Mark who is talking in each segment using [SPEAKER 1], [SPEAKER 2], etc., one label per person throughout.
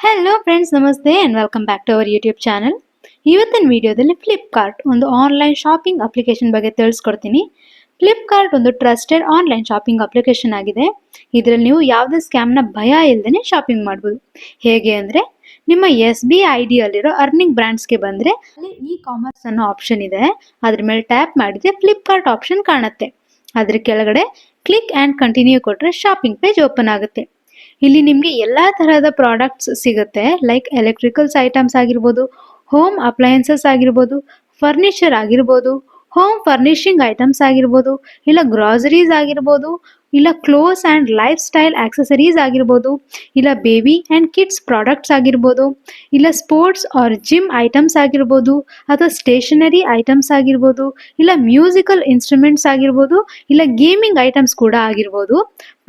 [SPEAKER 1] Hello friends, ನಮಸ್ತೆ and welcome back to our YouTube channel. ಇವತ್ತಿನ ವಿಡಿಯೋದಲ್ಲಿ ಫ್ಲಿಪ್ಕಾರ್ಟ್ ಒಂದು ಆನ್ಲೈನ್ ಶಾಪಿಂಗ್ ಅಪ್ಲಿಕೇಶನ್ ಬಗ್ಗೆ ತಿಳಿಸ್ಕೊಡ್ತೀನಿ. ಫ್ಲಿಪ್ಕಾರ್ಟ್ ಒಂದು ಟ್ರಸ್ಟೆಡ್ ಆನ್ಲೈನ್ ಶಾಪಿಂಗ್ ಅಪ್ಲಿಕೇಶನ್ ಆಗಿದೆ. ಇದರಲ್ಲಿ ನೀವು ಯಾವುದೇ ಸ್ಕ್ಯಾಮ್ನ ಭಯ ಇಲ್ಲದೇ ಶಾಪಿಂಗ್ ಮಾಡ್ಬೋದು. ಹೇಗೆ ಅಂದರೆ, ನಿಮ್ಮ SBI ಅಲ್ಲಿರೋ ಅರ್ನಿಂಗ್ ಬ್ರ್ಯಾಂಡ್ಸ್ಗೆ ಬಂದರೆ ಅಲ್ಲಿ ಕಾಮರ್ಸ್ ಅನ್ನೋ ಆಪ್ಷನ್ ಇದೆ. ಅದ್ರ ಮೇಲೆ ಟ್ಯಾಪ್ ಮಾಡಿದರೆ ಫ್ಲಿಪ್ಕಾರ್ಟ್ ಆಪ್ಷನ್ ಕಾಣುತ್ತೆ. ಅದ್ರ ಕೆಳಗಡೆ ಕ್ಲಿಕ್ ಆ್ಯಂಡ್ ಕಂಟಿನ್ಯೂ ಕೊಟ್ಟರೆ ಶಾಪಿಂಗ್ ಪೇಜ್ ಓಪನ್ ಆಗುತ್ತೆ. ಇಲ್ಲಿ ನಿಮಗೆ ಎಲ್ಲಾ ತರಹದ ಪ್ರಾಡಕ್ಟ್ಸ್ ಸಿಗುತ್ತೆ. ಲೈಕ್ ಎಲೆಕ್ಟ್ರಿಕಲ್ಸ್ ಐಟಮ್ಸ್ ಆಗಿರ್ಬೋದು, ಹೋಮ್ ಅಪ್ಲಯನ್ಸಸ್ ಆಗಿರ್ಬೋದು, ಫರ್ನಿಚರ್ ಆಗಿರ್ಬೋದು, ಹೋಮ್ ಫರ್ನಿಶಿಂಗ್ ಐಟಮ್ಸ್ ಆಗಿರ್ಬೋದು, ಇಲ್ಲ ಗ್ರಾಸರೀಸ್ ಆಗಿರ್ಬೋದು, ಇಲ್ಲ clothes and life style accessories ಆಗಿರ್ಬೋದು, ಇಲ್ಲ ಬೇಬಿ ಆ್ಯಂಡ್ ಕಿಡ್ಸ್ ಪ್ರಾಡಕ್ಟ್ಸ್ ಆಗಿರ್ಬೋದು, ಇಲ್ಲ ಸ್ಪೋರ್ಟ್ಸ್ ಆರ್ ಜಿಮ್ ಐಟಮ್ಸ್ ಆಗಿರ್ಬೋದು, ಅಥವಾ ಸ್ಟೇಷನರಿ ಐಟಮ್ಸ್ ಆಗಿರ್ಬೋದು, ಇಲ್ಲ ಮ್ಯೂಸಿಕಲ್ ಇನ್ಸ್ಟ್ರೂಮೆಂಟ್ಸ್ ಆಗಿರ್ಬೋದು, ಇಲ್ಲ ಗೇಮಿಂಗ್ ಐಟಮ್ಸ್ ಕೂಡ ಆಗಿರ್ಬೋದು.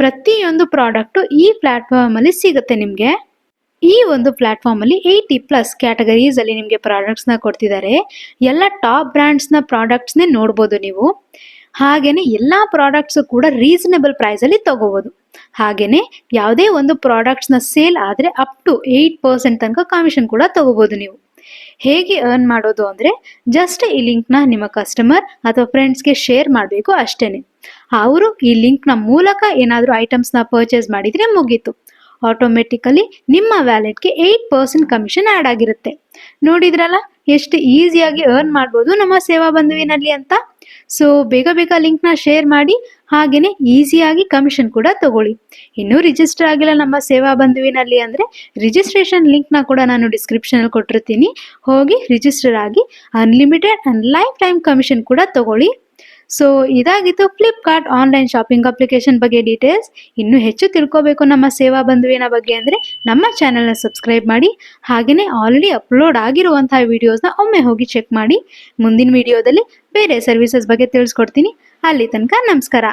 [SPEAKER 1] ಪ್ರತಿಯೊಂದು ಪ್ರಾಡಕ್ಟು ಈ ಪ್ಲಾಟ್ಫಾರ್ಮ್ ಅಲ್ಲಿ ಸಿಗುತ್ತೆ ನಿಮಗೆ. ಈ ಒಂದು ಪ್ಲಾಟ್ಫಾರ್ಮ್ ಅಲ್ಲಿ 80+ ಕ್ಯಾಟಗರೀಸ್ ಅಲ್ಲಿ ನಿಮಗೆ ಪ್ರಾಡಕ್ಟ್ಸ್ ನ ಕೊಡ್ತಿದ್ದಾರೆ. ಎಲ್ಲ ಟಾಪ್ ಬ್ರ್ಯಾಂಡ್ಸ್ ನ ಪ್ರಾಡಕ್ಟ್ಸ್ ನೇ ನೋಡಬಹುದು ನೀವು. ಹಾಗೇನೆ ಎಲ್ಲಾ ಪ್ರಾಡಕ್ಟ್ಸ್ ಕೂಡ ರೀಸನಬಲ್ ಪ್ರೈಸ್ ಅಲ್ಲಿ ತಗೋಬಹುದು. ಹಾಗೇನೆ ಯಾವುದೇ ಒಂದು ಪ್ರಾಡಕ್ಟ್ಸ್ ನ ಸೇಲ್ ಆದ್ರೆ ಅಪ್ ಟು 8% ತನಕ ಕಮಿಷನ್ ಕೂಡ ತಗೋಬಹುದು ನೀವು. ಹೇಗೆ ಅರ್ನ್ ಮಾಡೋದು ಅಂದ್ರೆ, ಜಸ್ಟ್ ಈ ಲಿಂಕ್ ನ ನಿಮ್ಮ ಕಸ್ಟಮರ್ ಅಥವಾ ಫ್ರೆಂಡ್ಸ್ಗೆ ಶೇರ್ ಮಾಡಬೇಕು ಅಷ್ಟೇನೆ. ಅವರು ಈ ಲಿಂಕ್ ನ ಮೂಲಕ ಏನಾದರೂ ಐಟಮ್ಸ್ ನ ಪರ್ಚೇಸ್ ಮಾಡಿದ್ರೆ ಮುಗೀತು. ಆಟೋಮೆಟಿಕಲಿ ನಿಮ್ಮ ವ್ಯಾಲೆಟ್ಗೆ 8% ಕಮಿಷನ್ ಆ್ಯಡ್ ಆಗಿರುತ್ತೆ. ನೋಡಿದ್ರಲ್ಲ ಎಷ್ಟು ಈಸಿಯಾಗಿ ಅರ್ನ್ ಮಾಡ್ಬೋದು ನಮ್ಮ ಸೇವಾ ಬಂಧುವಿನಲ್ಲಿ ಅಂತ. ಸೊ ಬೇಗ ಬೇಗ ಲಿಂಕ್ ನ ಶೇರ್ ಮಾಡಿ, ಹಾಗೇನೆ ಈಸಿಯಾಗಿ ಕಮಿಷನ್ ಕೂಡ ತಗೊಳ್ಳಿ. ಇನ್ನೂ ರಿಜಿಸ್ಟರ್ ಆಗಿಲ್ಲ ನಮ್ಮ ಸೇವಾ ಬಂಧುವಿನಲ್ಲಿ ಅಂದ್ರೆ ರಿಜಿಸ್ಟ್ರೇಷನ್ ಲಿಂಕ್ ನ ಕೂಡ ನಾನು ಡಿಸ್ಕ್ರಿಪ್ಷನ್ ಅಲ್ಲಿ ಕೊಟ್ಟಿರ್ತೀನಿ. ಹೋಗಿ ರಿಜಿಸ್ಟರ್ ಆಗಿ unlimited and life time commission ಕೂಡ ತಗೊಳ್ಳಿ. ಸೊ ಇದಾಗಿತ್ತು ಫ್ಲಿಪ್ಕಾರ್ಟ್ ಆನ್ಲೈನ್ ಶಾಪಿಂಗ್ ಅಪ್ಲಿಕೇಶನ್ ಬಗ್ಗೆ ಡೀಟೇಲ್ಸ್. ಇನ್ನೂ ಹೆಚ್ಚು ತಿಳ್ಕೋಬೇಕು ನಮ್ಮ ಸೇವಾ ಬಂಧುವಿನ ಬಗ್ಗೆ ಅಂದರೆ ನಮ್ಮ ಚಾನೆಲ್ನ ಸಬ್ಸ್ಕ್ರೈಬ್ ಮಾಡಿ. ಹಾಗೆಯೇ ಆಲ್ರೆಡಿ ಅಪ್ಲೋಡ್ ಆಗಿರುವಂತಹ ವಿಡಿಯೋಸ್ನ ಒಮ್ಮೆ ಹೋಗಿ ಚೆಕ್ ಮಾಡಿ. ಮುಂದಿನ ವಿಡಿಯೋದಲ್ಲಿ ಬೇರೆ ಸರ್ವಿಸಸ್ ಬಗ್ಗೆ ತಿಳಿಸ್ಕೊಡ್ತೀನಿ. ಅಲ್ಲಿ ತನಕ ನಮಸ್ಕಾರ.